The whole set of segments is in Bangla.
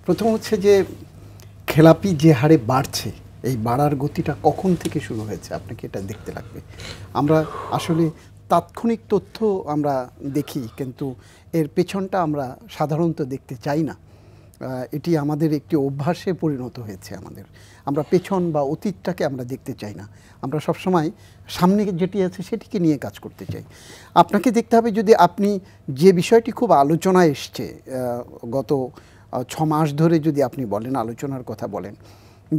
প্রথম হচ্ছে যে খেলাপি যে হারে বাড়ছে, এই বাড়ার গতিটা কখন থেকে শুরু হয়েছে আপনাকে এটা দেখতে লাগবে। আমরা আসলে তাৎক্ষণিক তথ্য আমরা দেখি, কিন্তু এর পেছনটা আমরা সাধারণত দেখতে চাই না। এটি আমাদের একটি অভ্যাসে পরিণত হয়েছে। আমরা পেছন বা অতীতটাকে আমরা দেখতে চাই না। আমরা সবসময় সামনে যেটি আছে সেটিকে নিয়ে কাজ করতে চাই। আপনাকে দেখতে হবে, যদি আপনি যে বিষয়টি খুব আলোচনায় এসছে গত 6 মাস ধরে, যদি আপনি বলেন, আলোচনার কথা বলেন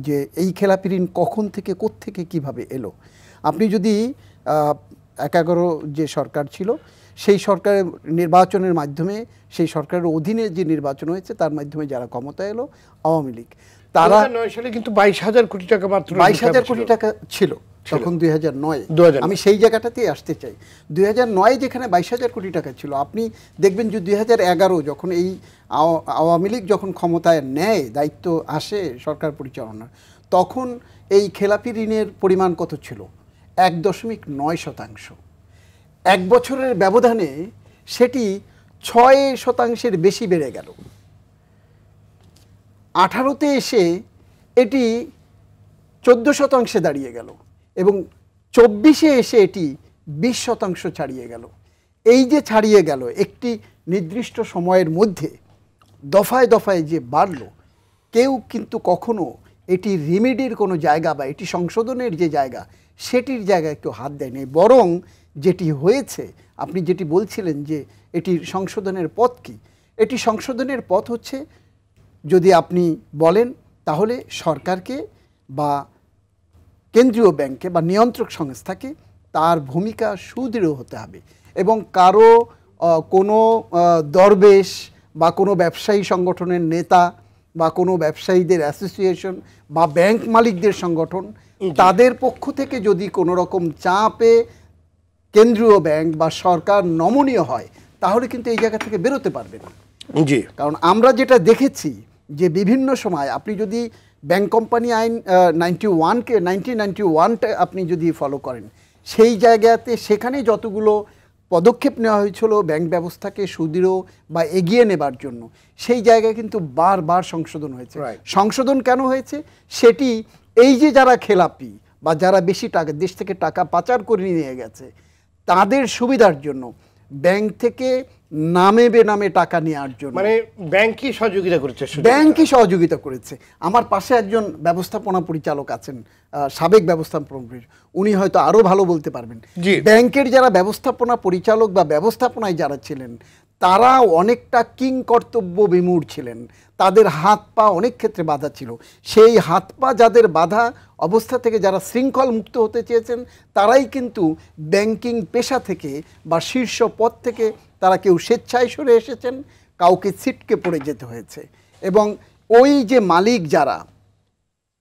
যে এই খেলাপি ঋণ কখন থেকে কোত্থেকে কিভাবে এলো। আপনি যদি 11 যে সরকার ছিল সেই সরকারের নির্বাচনের মাধ্যমে, সেই সরকারের অধীনে যে নির্বাচন হয়েছে তার মাধ্যমে যারা ক্ষমতা এলো আওয়ামী লীগ, তারা 2009 সালে কিন্তু 22,000 কোটি টাকা মাত্র 22,000 কোটি টাকা ছিল তখন 2009। আমি সেই জায়গাটাতেই আসতে চাই। 2009 যেখানে 22,000 কোটি টাকা ছিল, আপনি দেখবেন যে 2011 যখন এই আওয়ামী লীগ যখন ক্ষমতায় নেয়, দায়িত্ব আসে সরকার পরিচালনার, তখন এই খেলাপি ঋণের পরিমাণ কত ছিল? 1.9%। এক বছরের ব্যবধানে সেটি 6% বেশি বেড়ে গেল। 18তে এসে এটি 14% দাঁড়িয়ে গেল এবং 24-এ এসে এটি 20% ছাড়িয়ে গেল। এই যে ছাড়িয়ে গেল, একটি নির্দিষ্ট সময়ের মধ্যে দফায় দফায় যে বাড়লো, কেউ কিন্তু কখনো এটি রিমেডির কোনো জায়গা বা এটি সংশোধনের যে জায়গা, সেটির জায়গায় কেউ হাত দেয়নি। বরং যেটি হয়েছে, আপনি যেটি বলছিলেন যে এটির সংশোধনের পথ কি, এটি সংশোধনের পথ হচ্ছে, যদি আপনি বলেন তাহলে সরকারকে বা কেন্দ্রীয় ব্যাংকে বা নিয়ন্ত্রক সংস্থাকে তার ভূমিকা সুদৃঢ় হতে হবে এবং কোনো দরবেশ বা কোনো ব্যবসায়ী সংগঠনের নেতা বা কোনো ব্যবসায়ীদের অ্যাসোসিয়েশন বা ব্যাংক মালিকদের সংগঠন, তাদের পক্ষ থেকে যদি কোনো রকম চাপে কেন্দ্রীয় ব্যাংক বা সরকার নমনীয় হয়, তাহলে কিন্তু এই জায়গা থেকে বেরোতে পারবে না। জি, কারণ আমরা যেটা দেখেছি যে বিভিন্ন সময়, আপনি যদি ব্যাংক কোম্পানি আইন 1991টা আপনি যদি ফলো করেন, সেই জায়গাতে সেখানে যতগুলো পদক্ষেপ নেওয়া হয়েছিল ব্যাংক ব্যবস্থাকে সুদৃঢ় বা এগিয়ে নেবার জন্য, সেই জায়গায় কিন্তু বারবার সংশোধন হয়েছে। সংশোধন কেন হয়েছে? সেটি এই যে যারা খেলাপি বা যারা বেশি টাকা দেশ থেকে টাকা পাচার করে নিয়ে গেছে, তাদের সুবিধার জন্য, ব্যাংক থেকে নামে বেনামে টাকা নেওয়ার জন্য, মানে ব্যাংকই সহযোগিতা করেছে। ব্যাংকই সহযোগিতা করেছে। আমার পাশে একজন ব্যবস্থাপনা পরিচালক আছেন, সাবেক ব্যবস্থাপনা, উনি হয়তো আরো ভালো বলতে পারবেন। ব্যাংকের যারা ব্যবস্থাপনা পরিচালক বা ব্যবস্থাপনায় যারা ছিলেন, তারা অনেকটা কিং কর্তব্য বিমূঢ় ছিলেন। তাদের হাত পা অনেক ক্ষেত্রে বাধা ছিল। সেই হাত পা যাদের বাধা অবস্থা থেকে যারা শৃঙ্খল মুক্ত হতে চেয়েছেন, তারাই কিন্তু ব্যাংকিং পেশা থেকে বা শীর্ষ পদ থেকে তারা কেউ স্বেচ্ছায় সরে এসেছেন, কাউকে ছিটকে পড়ে যেতে হয়েছে। এবং ওই যে মালিক যারা,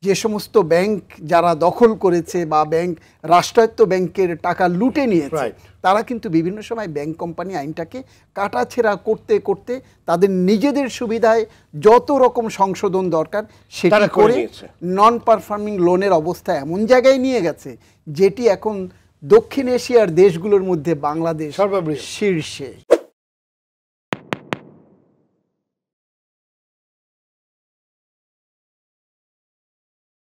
যে সমস্ত ব্যাংক যারা দখল করেছে বা ব্যাংক রাষ্ট্রায়ত্ত ব্যাংকের টাকা লুটে নিয়েছে, তারা কিন্তু বিভিন্ন সময় ব্যাংক কোম্পানি আইনটাকে কাটাছেঁড়া করতে করতে তাদের নিজেদের সুবিধায় যত রকম সংশোধন দরকার সেটা করে নন পারফর্মিং লোনের অবস্থা এমন জায়গায় নিয়ে গেছে, যেটি এখন দক্ষিণ এশিয়ার দেশগুলোর মধ্যে বাংলাদেশ শীর্ষে।